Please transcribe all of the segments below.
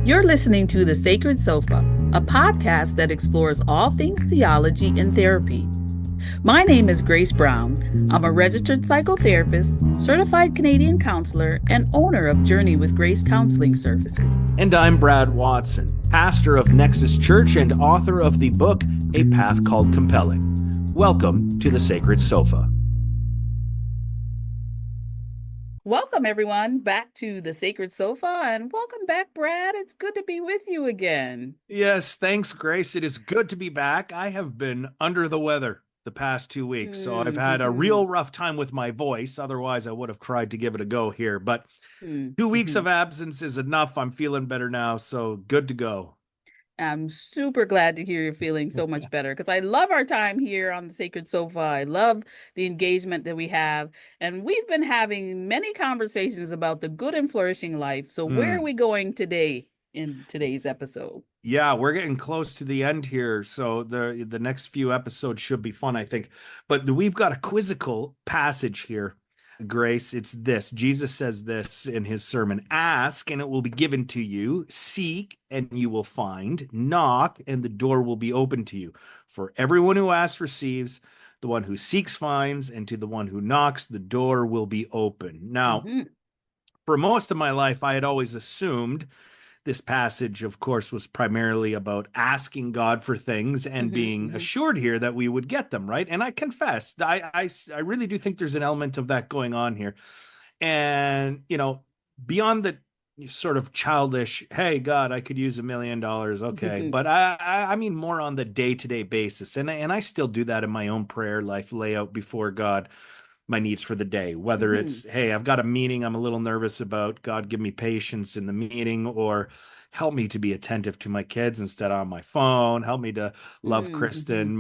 You're listening to The Sacred Sofa, a podcast that explores all things theology and therapy. My name is Grace Brown. I'm a registered psychotherapist, certified Canadian counselor, and owner of Journey with Grace Counseling Services. And I'm Brad Watson, pastor of Nexus Church and author of the book, A Path Called Compelling. Welcome to The Sacred Sofa. Welcome, everyone, back to The Sacred Sofa, and welcome back, Brad. It's good to be with you again. Yes, thanks, Grace. It is good to be back. I have been under the weather the past 2 weeks, so I've had a real rough time with my voice. Otherwise, I would have tried to give it a go here, but 2 weeks of absence is enough. I'm feeling better now, so good to go. I'm super glad to hear you're feeling so much better because I love our time here on the Sacred Sofa. I love the engagement that we have. And we've been having many conversations about the good and flourishing life. So where are we going today in today's episode? Yeah, we're getting close to the end here. So the next few episodes should be fun, I think. But we've got a quizzical passage here. Grace, it's this. Jesus says this in his sermon: ask and it will be given to you, seek and you will find, knock and the door will be open to you. For everyone who asks receives, the one who seeks finds, and to the one who knocks the door will be open. Now, for most of my life, I had always assumed this passage, of course, was primarily about asking God for things and being assured here that we would get them, right? And I confess, I really do think there's an element of that going on here. And, you know, beyond the sort of childish, hey, God, I could use $1 million. Okay. But I mean more on the day-to-day basis. And I still do that in my own prayer life, lay out before God my needs for the day, whether it's, hey, I've got a meeting I'm a little nervous about, God, give me patience in the meeting, or help me to be attentive to my kids instead of on my phone, help me to love Kristen,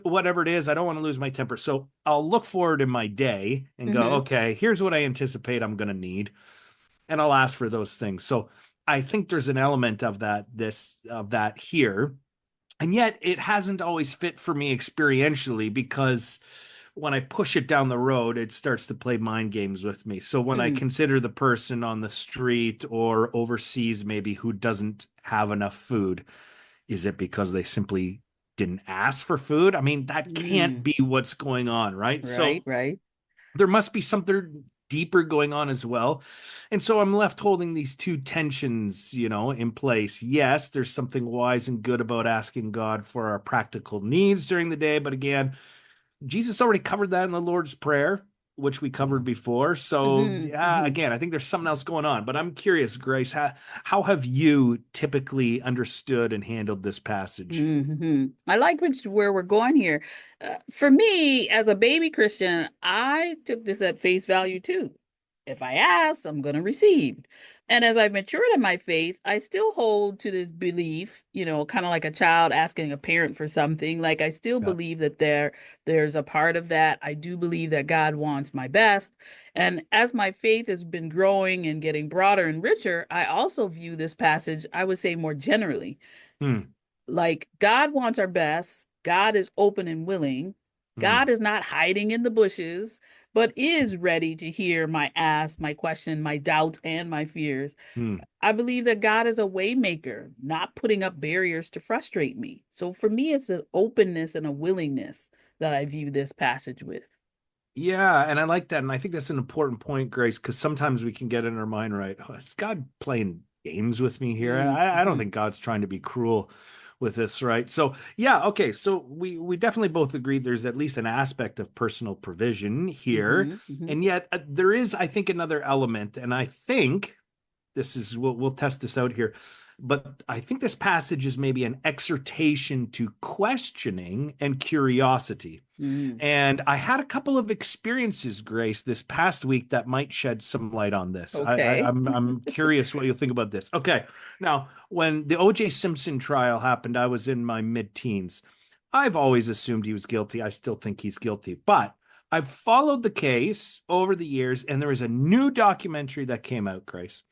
whatever it is. I don't want to lose my temper. So I'll look forward in my day and go, okay, here's what I anticipate I'm going to need. And I'll ask for those things. So I think there's an element of that here. And yet it hasn't always fit for me experientially, because when I push it down the road, it starts to play mind games with me. So when I consider the person on the street or overseas, maybe, who doesn't have enough food, is it because they simply didn't ask for food? I mean, that can't be what's going on, right? Right. There must be something deeper going on as well. And so I'm left holding these two tensions, in place. Yes, there's something wise and good about asking God for our practical needs during the day. But again, Jesus already covered that in the Lord's Prayer, which we covered before. So again, I think there's something else going on. But I'm curious, Grace, how have you typically understood and handled this passage? I like where we're going here. For me, as a baby Christian, I took this at face value too. If I ask, I'm going to receive. And as I've matured in my faith, I still hold to this belief, kind of like a child asking a parent for something. Like, I still believe that there's a part of that. I do believe that God wants my best. And as my faith has been growing and getting broader and richer, I also view this passage, I would say, more generally. Like, God wants our best. God is open and willing. God is not hiding in the bushes, but is ready to hear my ask, my question, my doubts, and my fears. I believe that God is a way maker, not putting up barriers to frustrate me. So for me, it's an openness and a willingness that I view this passage with. Yeah, and I like that. And I think that's an important point, Grace, because sometimes we can get in our mind, right, oh, is God playing games with me here? I don't think God's trying to be cruel with this, right? So yeah, okay. So we definitely both agree there's at least an aspect of personal provision here. And yet there is, I think, another element. And I think this is, we'll test this out here, but I think this passage is maybe an exhortation to questioning and curiosity. And I had a couple of experiences, Grace, this past week that might shed some light on this. Okay. I'm curious what you'll think about this. Okay. Now, when the O.J. Simpson trial happened, I was in my mid-teens. I've always assumed he was guilty. I still think he's guilty. But I've followed the case over the years, and there was a new documentary that came out, Grace,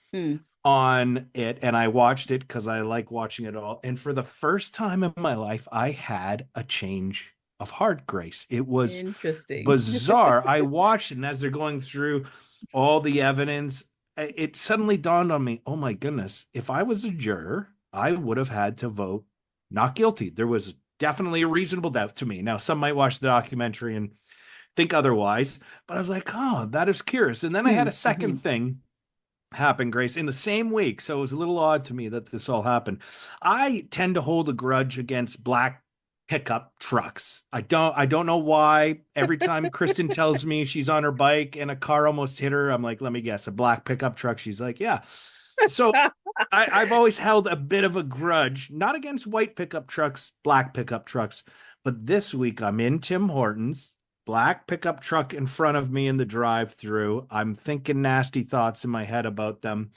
on it. And I watched it because I like watching it all. And for the first time in my life, I had a change of heart, Grace. It was interesting, bizarre. I watched it, and as they're going through all the evidence, it suddenly dawned on me, oh my goodness, if I was a juror, I would have had to vote not guilty. There was definitely a reasonable doubt to me. Now, some might watch the documentary and think otherwise, but I was like, oh, that is curious. And then I had Hmm. a Hmm. second thing happen, Grace, in the same week. So it was a little odd to me that this all happened. I tend to hold a grudge against black pickup trucks. I don't know why. Every time Kristen tells me she's on her bike and a car almost hit her, I'm like, let me guess, a black pickup truck. She's like, yeah. So I've always held a bit of a grudge, not against white pickup trucks, black pickup trucks, but this week I'm in Tim Hortons, black pickup truck in front of me in the drive-through. I'm thinking nasty thoughts in my head about them.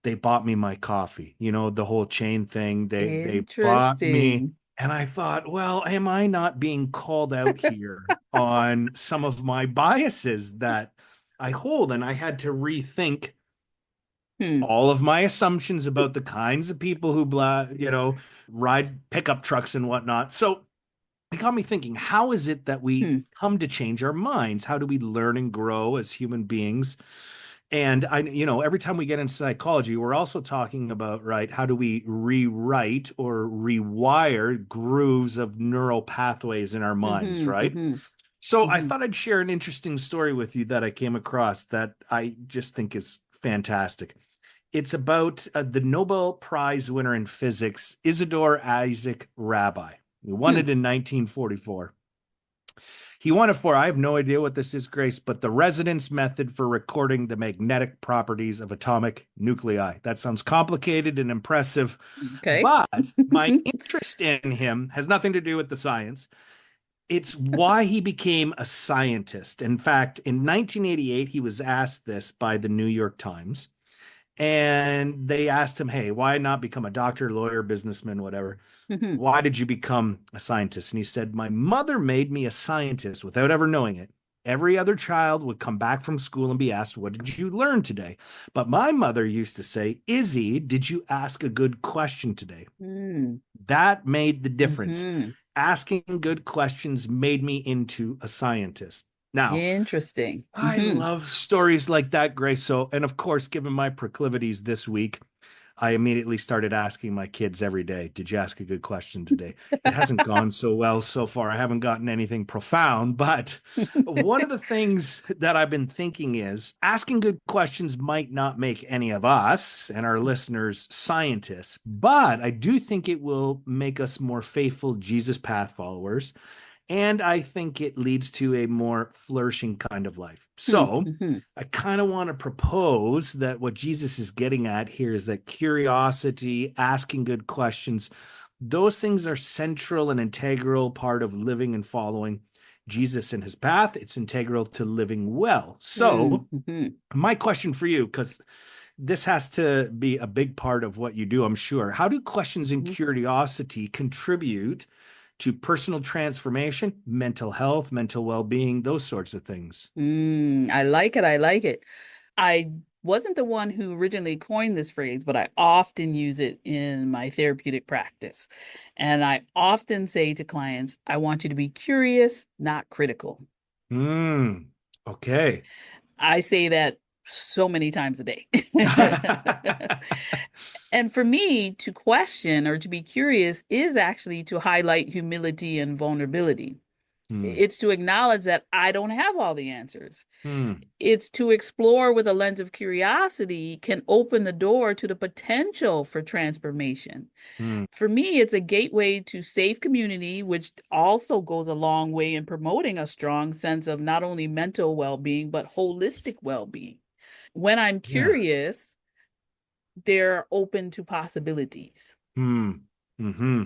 They bought me my coffee, the whole chain thing. They bought me, Interesting. and I thought, well, am I not being called out here on some of my biases that I hold? And I had to rethink Hmm. all of my assumptions about the kinds of people who ride pickup trucks and whatnot. So it got me thinking, how is it that we Hmm. come to change our minds? How do we learn and grow as human beings? And every time we get into psychology, we're also talking about, right, how do we rewrite or rewire grooves of neural pathways in our minds, Hmm. right? Hmm. So I Hmm. thought I'd share an interesting story with you that I came across that I just think is fantastic. It's about the Nobel Prize winner in physics, Isidore Isaac Rabi. He won Hmm. it in 1944. He won it for, I have no idea what this is, Grace, but the resonance method for recording the magnetic properties of atomic nuclei. That sounds complicated and impressive, Okay. but my interest in him has nothing to do with the science. It's why he became a scientist. In fact, in 1988, he was asked this by the New York Times. And they asked him, hey, why not become a doctor, lawyer, businessman, whatever? Hmm. Why did you become a scientist? And he said, my mother made me a scientist without ever knowing it. Every other child would come back from school and be asked, what did you learn today? But my mother used to say, Izzy, did you ask a good question today? Hmm. That made the difference. Hmm. Asking good questions made me into a scientist. Now, Interesting. I Hmm. love stories like that, Grace. So, and of course, given my proclivities this week, I immediately started asking my kids every day, did you ask a good question today? It hasn't gone so well so far. I haven't gotten anything profound, but one of the things that I've been thinking is asking good questions might not make any of us and our listeners scientists, but I do think it will make us more faithful Jesus path followers. And I think it leads to a more flourishing kind of life. Hmm. So Hmm. I kind of want to propose that what Jesus is getting at here is that curiosity, asking good questions, those things are central and integral part of living and following Jesus and his path. It's integral to living well. Hmm. So, Hmm. my question for you, because this has to be a big part of what you do, I'm sure. How do questions and curiosity contribute to personal transformation, mental health, mental well being, those sorts of things? I like it. I like it. I wasn't the one who originally coined this phrase, but I often use it in my therapeutic practice. And I often say to clients, I want you to be curious, not critical. Hmm. Okay. I say that so many times a day. And for me, to question or to be curious is actually to highlight humility and vulnerability. Hmm. It's to acknowledge that I don't have all the answers. Hmm. It's to explore with a lens of curiosity can open the door to the potential for transformation. Hmm. For me, it's a gateway to safe community, which also goes a long way in promoting a strong sense of not only mental well being, but holistic well being. When I'm Yeah. curious, they're open to possibilities. Hmm. Hmm.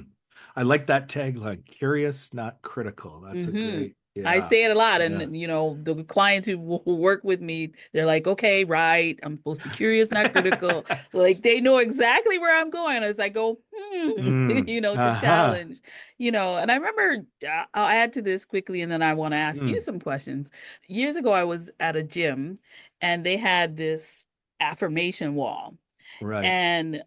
I like that tagline, curious, not critical. That's a Hmm. great, I yeah. say it a lot, Yeah. and the clients who work with me, they're like, "Okay, right, I'm supposed to be curious, not critical." Like they know exactly where I'm going as I go, Hmm. to Aha. challenge, And I remember I'll add to this quickly, and then I want to ask you Hmm. some questions. Years ago, I was at a gym, and they had this affirmation wall, Right. and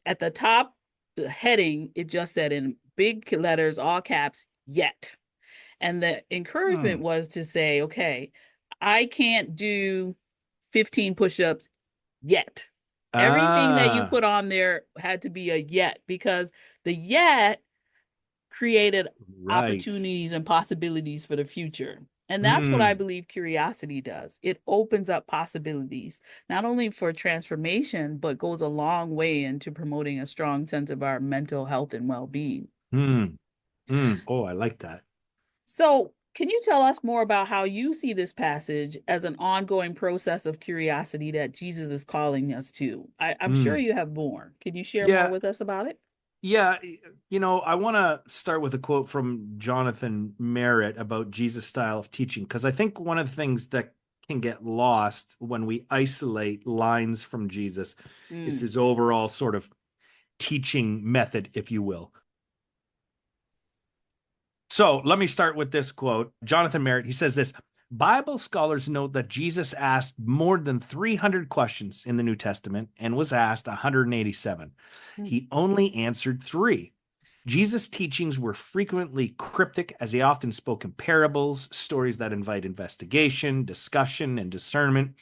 at the top, the heading, it just said in big letters, all caps, "Yet." And the Hmm. encouragement was to say, okay, I can't do 15 push-ups Yet. Everything that you Ah, put on there had to be a yet, because the yet created right. opportunities and possibilities for the future. And that's what I Hmm. believe curiosity does. It opens up possibilities, not only for transformation, but goes a long way into promoting a strong sense of our mental health and well being. Hmm. Hmm. Oh, I like that. So, can you tell us more about how you see this passage as an ongoing process of curiosity that Jesus is calling us to? I'm sure Hmm. you have more. Can you share more Yeah. with us about it? Yeah. You know, I want to start with a quote from Jonathan Merritt about Jesus' style of teaching, because I think one of the things that can get lost when we isolate lines from Jesus is Mm, his overall sort of teaching method, if you will. So let me start with this quote. Jonathan Merritt, he says this: Bible scholars note that Jesus asked more than 300 questions in the New Testament and was asked 187. mm, He only answered three. Jesus' teachings were frequently cryptic, as he often spoke in parables, stories that invite investigation, discussion, and discernment.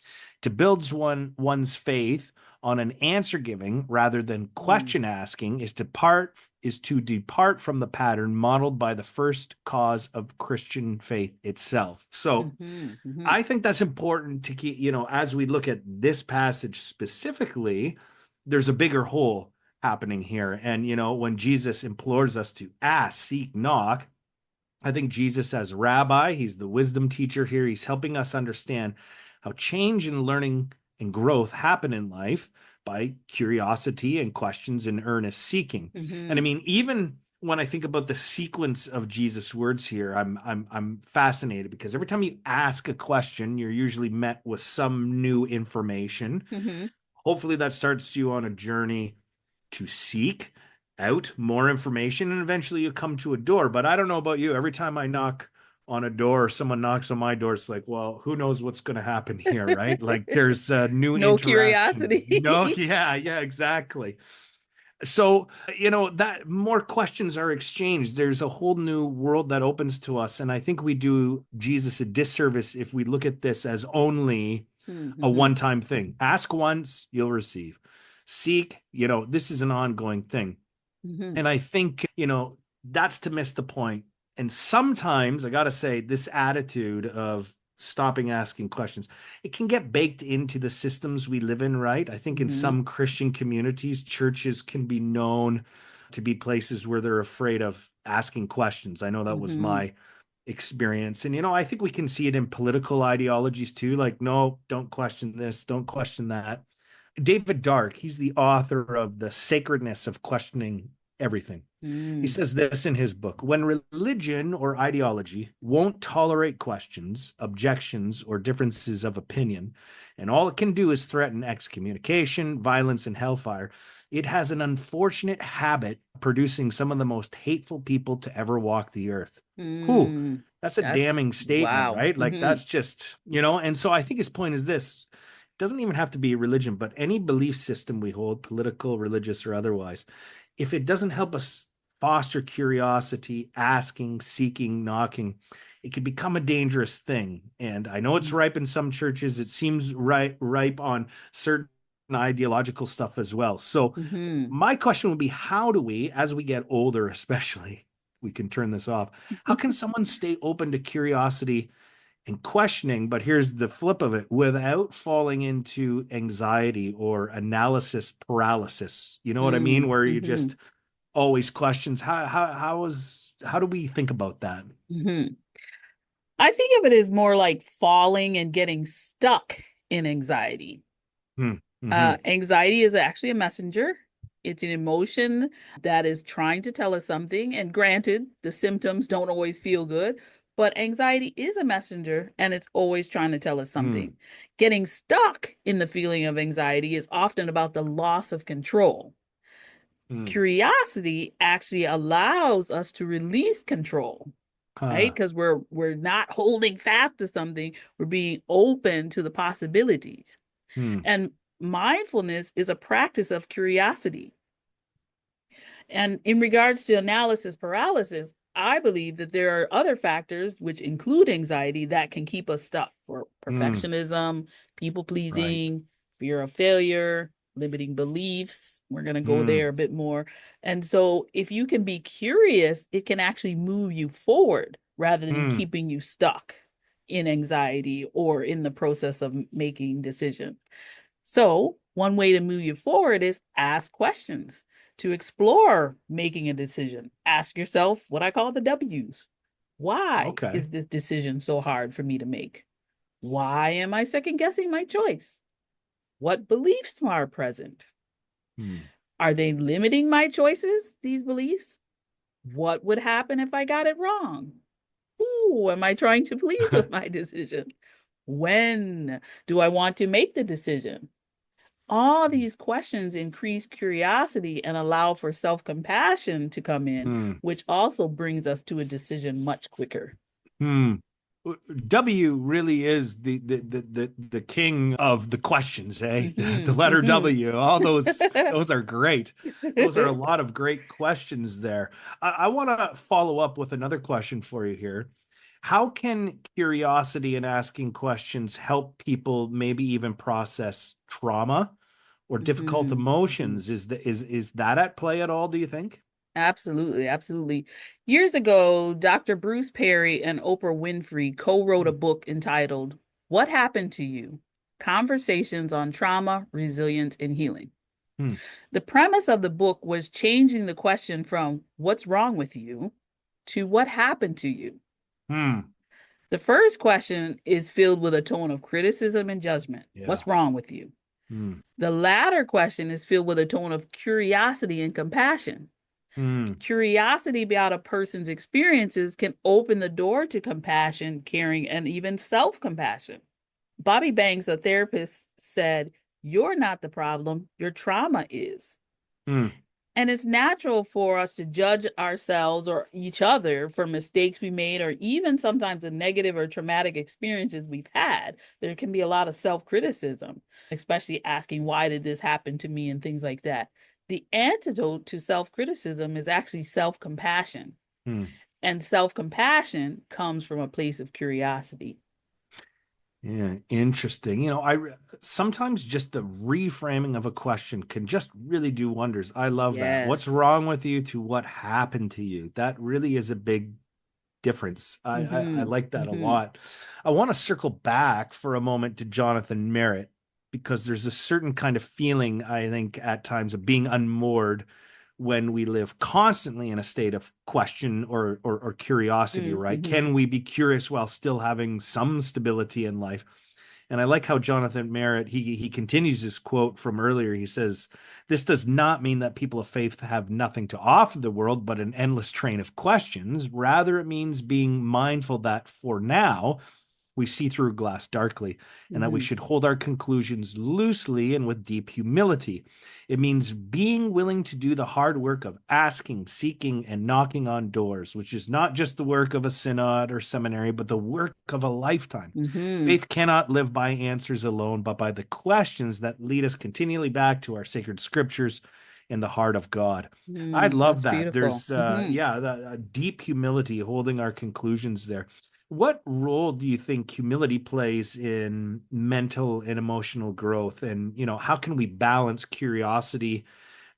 To build one's faith on an answer giving rather than mm, question asking is to depart from the pattern modeled by the first cause of Christian faith itself. So mhm, mhm, I think that's important to keep, as we look at this passage specifically, there's a bigger whole happening here. And, when Jesus implores us to ask, seek, knock, I think Jesus, as rabbi, he's the wisdom teacher here. He's helping us understand how change and learning and growth happen in life by curiosity and questions and earnest seeking. And I mhm, mean, even when I think about the sequence of Jesus' words here, I'm fascinated because every time you ask a question, you're usually met with some new information. mhm. Hopefully, that starts you on a journey to seek out more information, and eventually you come to a door. But I don't know about you. Every time I knock on a door or someone knocks on my door, it's like, well, who knows what's going to happen here, right? Like there's a new No interaction. curiosity. Yeah, yeah, exactly. So, that more questions are exchanged. There's a whole new world that opens to us. And I think we do Jesus a disservice if we look at this as only a Mhm, one-time thing. Ask once, you'll receive. Seek, this is an ongoing thing. mhm, And I think, that's to miss the point. And sometimes I got to say, this attitude of stopping asking questions, it can get baked into the systems we live in, right? I think in mhm, some Christian communities, churches can be known to be places where they're afraid of asking questions. I know that was mhm, my experience. And, I think we can see it in political ideologies too. Like, no, don't question this, don't question that. David Dark, he's the author of The Sacredness of Questioning Everything. He mm, says this in his book: when religion or ideology won't tolerate questions, objections, or differences of opinion, and all it can do is threaten excommunication, violence, and hellfire, it has an unfortunate habit of producing some of the most hateful people to ever walk the earth. Whew, mm. that's a That's damning statement, wow. right? Like, Mhm, that's just, and so I think his point is this: doesn't even have to be religion, but any belief system we hold, political, religious, or otherwise, if it doesn't help us foster curiosity, asking, seeking, knocking, it can become a dangerous thing. And I know it's ripe in some churches. It seems ripe on certain ideological stuff as well. So mhm. my question would be, how do we, as we get older, especially, we can turn this off. How can someone stay open to curiosity and questioning, but here's the flip of it, without falling into anxiety or analysis paralysis? You know what I mean? Mm, Where you just mhm, always questions. How do we think about that? mhm. I think of it as more like falling and getting stuck in anxiety. Hmm. Mm-hmm. Anxiety is actually a messenger. It's an emotion that is trying to tell us something. And granted, the symptoms don't always feel good, but anxiety is a messenger and it's always trying to tell us Hmm. something. Getting stuck in the feeling of anxiety is often about the loss of control. Hmm. Curiosity actually allows us to release control, right? Huh. Because we're not holding fast to something, we're being open to the possibilities. Hmm. And mindfulness is a practice of curiosity. And in regards to analysis paralysis, I believe that there are other factors, which include anxiety, that can keep us stuck for Hmm. perfectionism, people Right. pleasing, fear of failure, limiting beliefs. We're going to go Hmm. there a bit more. And so, if you can be curious, it can actually move you forward rather than Hmm. keeping you stuck in anxiety or in the process of making decisions. So, one way to move you forward is ask questions to explore making a decision. Ask yourself what I call the W's. Why Okay. is this decision so hard for me to make? Why am I second guessing my choice? What beliefs are present? Hmm. Are they limiting my choices, these beliefs? What would happen if I got it wrong? Who am I trying to please with my decision? When do I want to make the decision? All these questions increase curiosity and allow for self compassion to come in, Hmm. which also brings us to a decision much quicker. Hmm. W really is the king of the questions, eh? The Mm-hmm, letter mm-hmm. W. All those are great. Those are a lot of great questions there. I want to follow up with another question for you here. How can curiosity and asking questions help people maybe even process trauma or difficult Mm-hmm, mm-hmm. emotions? Is that at play at all, do you think? Absolutely, absolutely. Years ago, Dr. Bruce Perry and Oprah Winfrey co-wrote a book entitled What Happened to You? Conversations on Trauma, Resilience, and Healing. Hmm. The premise of the book was changing the question from what's wrong with you to what happened to you. Hmm. The first question is filled with a tone of criticism and judgment. Yeah. What's wrong with you? Hmm. The latter question is filled with a tone of curiosity and compassion. Hmm. Curiosity about a person's experiences can open the door to compassion, caring, and even self compassion. Bobby Banks, a therapist, said, "You're not the problem, your trauma is." Hmm. And it's natural for us to judge ourselves or each other for mistakes we made, or even sometimes the negative or traumatic experiences we've had. There can be a lot of self criticism, especially asking, why did this happen to me, and things like that. The antidote to self criticism is actually self compassion. Hmm. And self compassion comes from a place of curiosity. Yeah, interesting. Sometimes just the reframing of a question can just really do wonders. I love that. What's Yes. wrong with you to what happened to you? That really is a big difference. I Mm-hmm. like that a Mm-hmm. lot. I want to circle back for a moment to Jonathan Merritt because there's a certain kind of feeling, I think, at times of being unmoored when we live constantly in a state of question or curiosity, right? Mm-hmm. Can we be curious while still having some stability in life? And I like how Jonathan Merritt he continues his quote from earlier. He says, "This does not mean that people of faith have nothing to offer the world but an endless train of questions. Rather, it means being mindful that for now we see through glass darkly, and that we Mm-hmm. should hold our conclusions loosely and with deep humility. It means being willing to do the hard work of asking, seeking, and knocking on doors, which is not just the work of a synod or seminary, but the work of a lifetime. Mm-hmm. Faith cannot live by answers alone, but by the questions that lead us continually back to our sacred scriptures in the heart of God." I love That's that. beautiful. There's, Mm-hmm. yeah, a deep humility holding our conclusions there. What role do you think humility plays in mental and emotional growth? And, how can we balance curiosity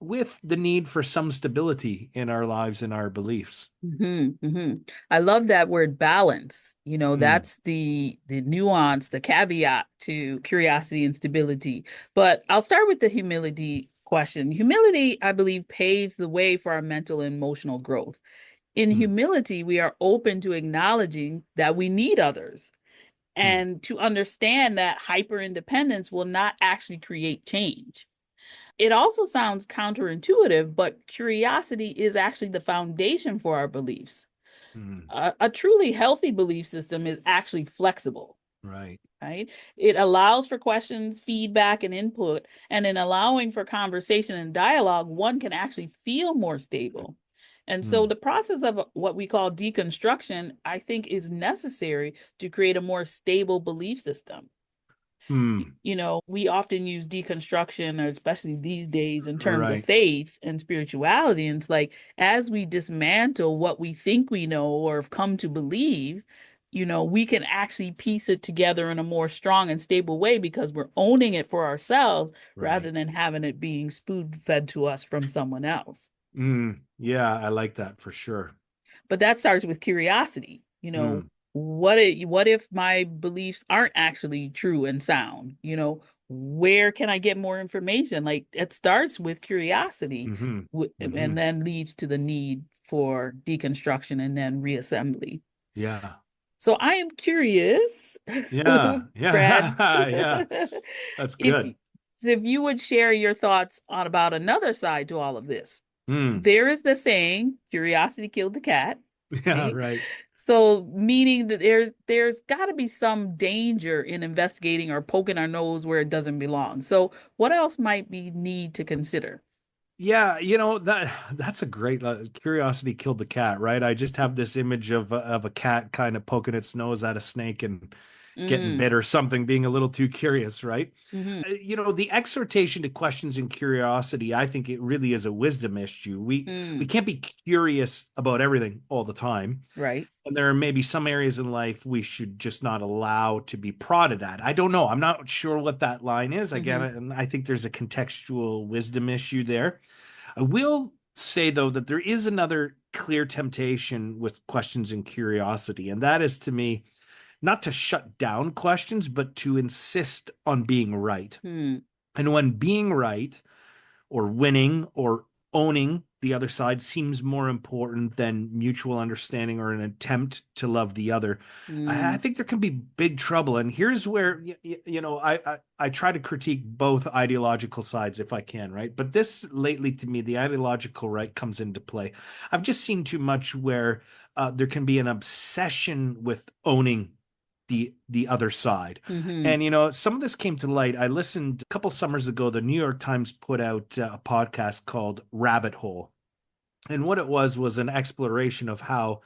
with the need for some stability in our lives and our beliefs? Mm-hmm, mm-hmm. I love that word balance. Mm, That's the nuance, the caveat to curiosity and stability. But I'll start with the humility question. Humility, I believe, paves the way for our mental and emotional growth. In mm, humility, we are open to acknowledging that we need others mm, and to understand that hyper independence will not actually create change. It also sounds counterintuitive, but curiosity is actually the foundation for our beliefs. mm. A truly healthy belief system is actually flexible, Right. right? It allows for questions, feedback, and input. And in allowing for conversation and dialogue, one can actually feel more stable. And so Mm, the process of what we call deconstruction, I think, is necessary to create a more stable belief system. mm. We often use deconstruction, or especially these days, in terms of Right. faith and spirituality. And it's like, as we dismantle what we think we know or have come to believe, we can actually piece it together in a more strong and stable way because we're owning it for ourselves rather Right. than having it being spoon fed to us from someone else. Yeah, I like that for sure. But that starts with curiosity. Mm, What if my beliefs aren't actually true and sound? Where can I get more information? Like it starts with curiosity, hmm and hmm then leads to the need for deconstruction and then reassembly. Yeah. So I am curious, Yeah. Brad, Yeah. Yeah. That's if good. if you would share your thoughts on about another side to all of this. Mm. There is the saying, curiosity killed the cat, Yeah, right? right. So meaning that there's got to be some danger in investigating or poking our nose where it doesn't belong. So what else might we need to consider? Yeah, that's a great curiosity killed the cat, right? I just have this image of a cat kind of poking its nose at a snake and getting Mm, bit or something, being a little too curious, right? mm-hmm, The exhortation to questions and curiosity, I think it really is a wisdom issue. We mm, can't be curious about everything all the time. right. And there are maybe some areas in life we should just not allow to be prodded at. I don't know. I'm not sure what that line is. Again, Mm-hmm, and I think there's a contextual wisdom issue there. I will say, though, that there is another clear temptation with questions and curiosity, and that is to me not to shut down questions, but to insist on being right. mm, And when being right or winning or owning the other side seems more important than mutual understanding or an attempt to love the other, I mm, think there can be big trouble. And here's where I try to critique both ideological sides if I can, right? But this lately to me, the ideological right comes into play. I've just seen too much where there can be an obsession with owning the other side. mm-hmm, And some of this came to light. I listened a couple summers ago. The New York Times put out a podcast called Rabbit Hole, and what it was an exploration of how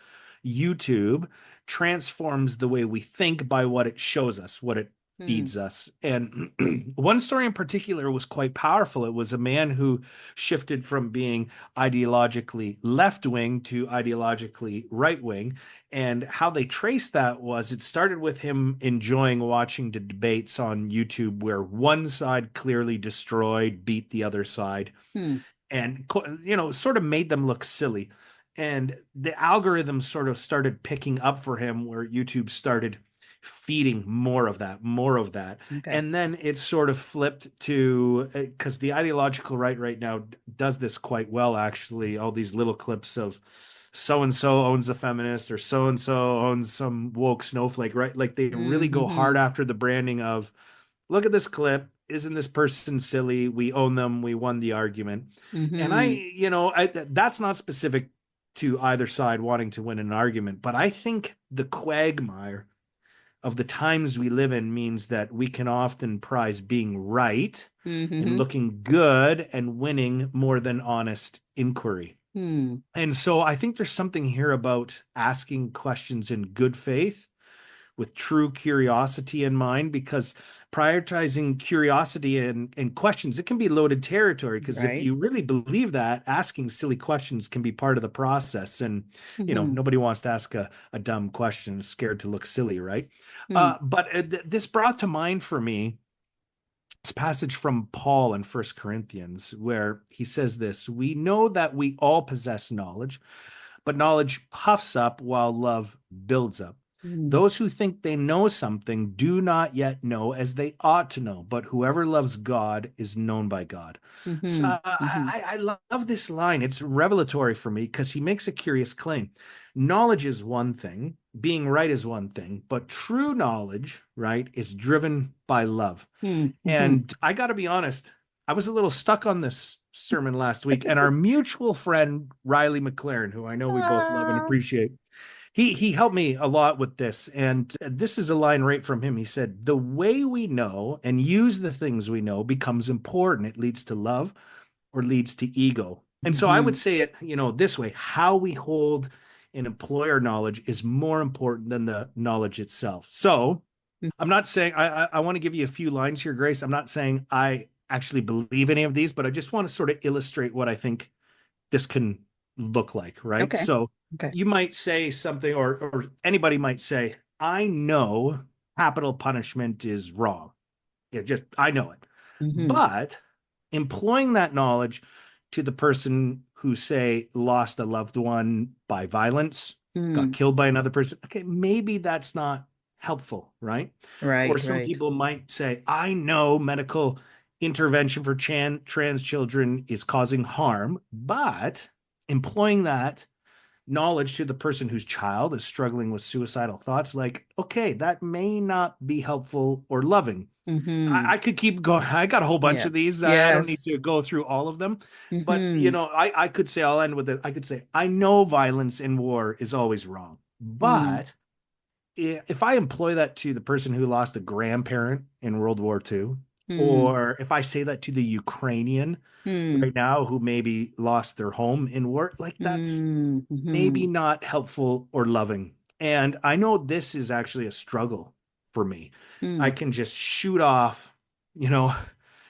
YouTube transforms the way we think by what it shows us, what it mm, feeds us. And one story in particular was quite powerful. It was a man who shifted from being ideologically left wing to ideologically right wing. And how they traced that was it started with him enjoying watching the debates on YouTube where one side clearly destroyed, beat the other side mm, and sort of made them look silly. And the algorithm sort of started picking up for him where YouTube started feeding more of that, more of that. okay. And then it sort of flipped to because the ideological right now does this quite well, actually. All these little clips of so and so owns a feminist or so and so owns some woke snowflake, right? Like they really go Mm-hmm, hard after the branding of look at this clip. Isn't this person silly? We own them. We won the argument. And mm-hmm, that's not specific to either side wanting to win an argument, but I think the quagmire of the times we live in means that we can often prize being right and mm-hmm, looking good and winning more than honest inquiry. mm, And so I think there's something here about asking questions in good faith with true curiosity in mind because prioritizing curiosity and questions it can be loaded territory because if right. you really believe that asking silly questions can be part of the process and Mm-hmm, nobody wants to ask a dumb question scared to look silly, right? mm, But this brought to mind for me this passage from Paul in First Corinthians where he says this: we know that we all possess knowledge, but knowledge puffs up while love builds up. mm, Those who think they know something do not yet know as they ought to know, but whoever loves God is known by God. So, mm-hmm, mm-hmm, I love this line. It's revelatory for me because he makes a curious claim. Knowledge is one thing, being right is one thing, but true knowledge, right, is driven by love. mm-hmm. And I got to be honest, I was a little stuck on this sermon last week, and our mutual friend Riley McLaren, who I know we both love and Ah, appreciate, he helped me a lot with this. And this is a line right from him. He said, "The way we know and use the things we know becomes important. It leads to love or leads to ego." And so I would mhm, say it, this way: how we hold and employ our knowledge is more important than the knowledge itself. So I'm not saying I want to give you a few lines here, Grace. I'm not saying I actually believe any of these, but I just want to sort of illustrate what I think this can look like, right? okay. So Okay. you might say something, or anybody might say, I know capital punishment is wrong. I know it. Mm-hmm. But employing that knowledge to the person who, say, lost a loved one by violence, got Mm. killed by another person, okay, maybe that's not helpful, right? Or Right, some right. people might say, I know medical intervention for trans children is causing harm, but employing that knowledge to the person whose child is struggling with suicidal thoughts, like, okay, that may not be helpful or loving. Mm-hmm. I could keep going. I got a whole bunch Yeah. of these. I don't need Yes. to go through all of them. But, Mm-hmm. I could say, I'll end with it. I could say, I know violence in war is always wrong. Mm. But if I employ that to the person who lost a grandparent in World War II, Mm. or if I say that to the Ukrainian Mm. right now who maybe lost their home in war, like that's Mm. maybe Mm-hmm. not helpful or loving. And I know this is actually a struggle for me. I Mm. can just shoot off, you know,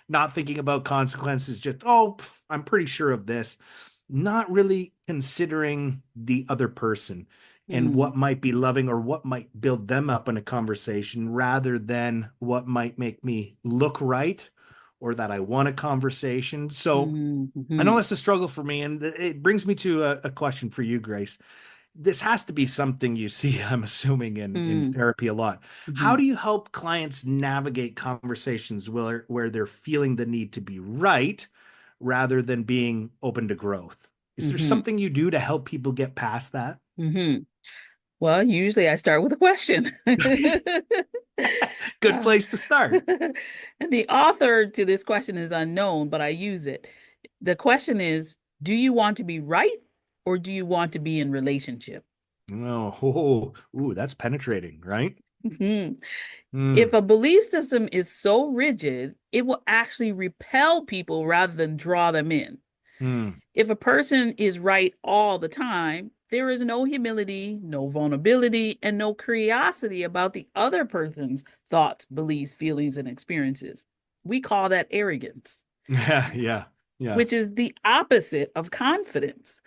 not thinking about consequences, just, oh, I'm pretty sure of this, not really considering the other person and Mm. what might be loving or what might build them up in a conversation rather than what might make me look right or that I want a conversation. So I know Mm-hmm. that's a struggle for me. And it brings me to a question for you, Grace. This has to be something you see, I'm assuming, in Mm. therapy a lot. How Mm-hmm. do you help clients navigate conversations where they're feeling the need to be right rather than being open to growth? Is there Mm-hmm. something you do to help people get past that? Mm-hmm. Well, usually I start with a question. Good Uh, place to start. and the author to this question is unknown, but I use it. The question is, do you want to be right or do you want to be in relationship? Oh, oh, ooh, that's penetrating, right? Mhm. If Mm, a belief system is so rigid, it will actually repel people rather than draw them in. mm, If a person is right all the time, there is no humility, no vulnerability, and no curiosity about the other person's thoughts, beliefs, feelings, and experiences. We call that arrogance, yeah, yeah, yeah. which is the opposite of confidence,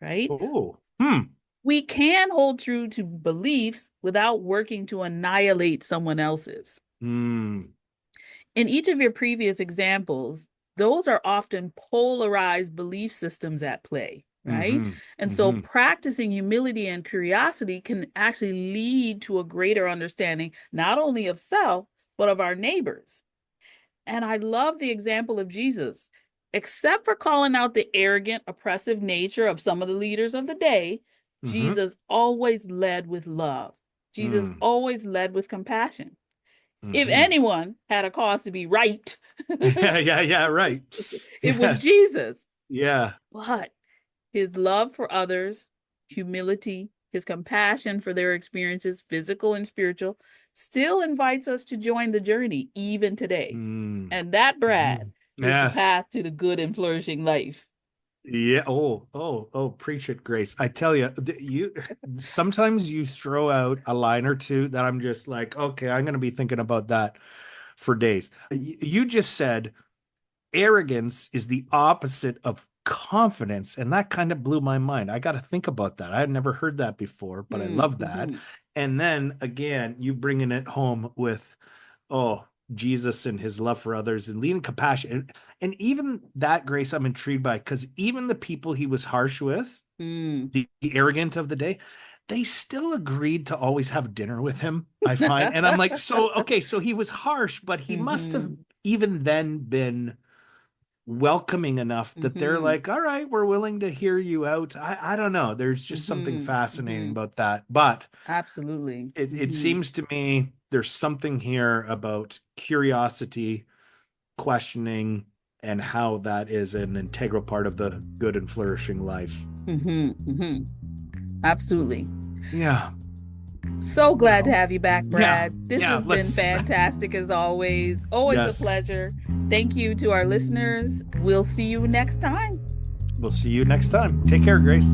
right? Oh, hmm. We can hold true to beliefs without working to annihilate someone else's. Mm, In each of your previous examples, those are often polarized belief systems at play, right? mm-hmm, And so mm-hmm. practicing humility and curiosity can actually lead to a greater understanding, not only of self, but of our neighbors. And I love the example of Jesus. Except for calling out the arrogant, oppressive nature of some of the leaders of the day, Mm-hmm. Jesus always led with love. Jesus Mm, always led with compassion. If mm-hmm. anyone had a cause to be right, Yeah, yeah, yeah, right. it was Yes. Jesus. Yeah. But his love for others, humility, his compassion for their experiences, physical and spiritual, still invites us to join the journey even today. Mm. And that, Brad, Mhm. is the Yes. path to the good and flourishing life. Yeah. Oh, oh, oh, preach it, Grace. I tell you, you sometimes you throw out a line or two that I'm just like, okay, I'm going to be thinking about that for days. You just said arrogance is the opposite of confidence. And that kind of blew my mind. I got to think about that. I had never heard that before, but I love that. Mm-hmm. And then again, you bringing it home with, oh, Jesus and his love for others and leading compassion. And even that, Grace, I'm intrigued by because even the people he was harsh with, Mm. the arrogant of the day, they still agreed to always have dinner with him, I find. And I'm like, so, okay, so he was harsh, but he must have Mm-hmm. even then been welcoming enough that they're Mm-hmm. like, all right, we're willing to hear you out. I don't know. There's just something Mm-hmm. fascinating Mm-hmm. about that. But Absolutely. it Mm-hmm. seems to me there's something here about curiosity, questioning, and how that is an integral part of the good and flourishing life. Mm-hmm. Mm-hmm. Absolutely. Yeah. So glad to Well, have you back, yeah. Brad. This Yeah. has been Let's, fantastic as always. Always a yes. pleasure. Thank you to our listeners. We'll see you next time. We'll see you next time. Take care, Grace.